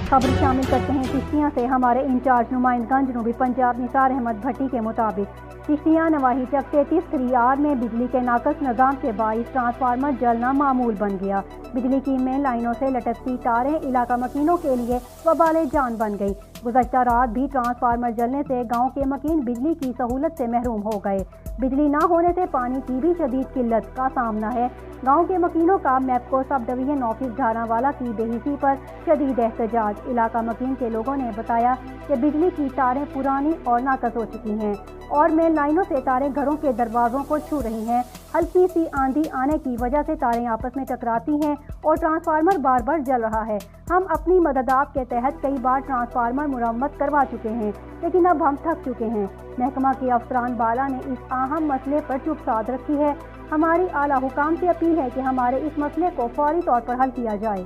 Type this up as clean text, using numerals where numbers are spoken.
खबर शामिल करते हैं चिश्तियाँ से। हमारे इंचार्ज नुमाइंदगंज जनूबी पंजाब निसार अहमद भट्टी के मुताबिक चिश्तियाँ नवाही चक 33 में बिजली के नाकस निज़ाम के बाइस ट्रांसफार्मर जलना मामूल बन गया। बिजली की मेन लाइनों से लटकती तारें इलाका मकीनों के लिए वबाले जान बन गई। गुज़श्ता रात भी ट्रांसफार्मर जलने से गाँव के मकीन बिजली की सहूलत से महरूम हो गए। बिजली न होने से पानी की भी शदीद किल्लत का सामना है। गांव के मकीनों का मैपको सब डिवीजन ऑफिस झारावाला की बेहिसी पर शदीद एहतजाज। इलाका मकीन के लोगों ने बताया कि बिजली की तारें पुरानी और नाकस हो चुकी हैं और मेन लाइनों से तारें घरों के दरवाजों को छू रही हैं। हल्की सी आंधी आने की वजह से तारें आपस में टकराती हैं और ट्रांसफार्मर बार बार जल रहा है। हम अपनी मदद आप के तहत कई बार ट्रांसफार्मर मुरम्मत करवा चुके हैं, लेकिन अब हम थक चुके हैं। महकमा के अफसरान बाला ने इस अहम मसले पर चुप साध रखी है। हमारी आला हुकाम से अपील है कि हमारे इस मसले को फौरी तौर पर हल किया जाए।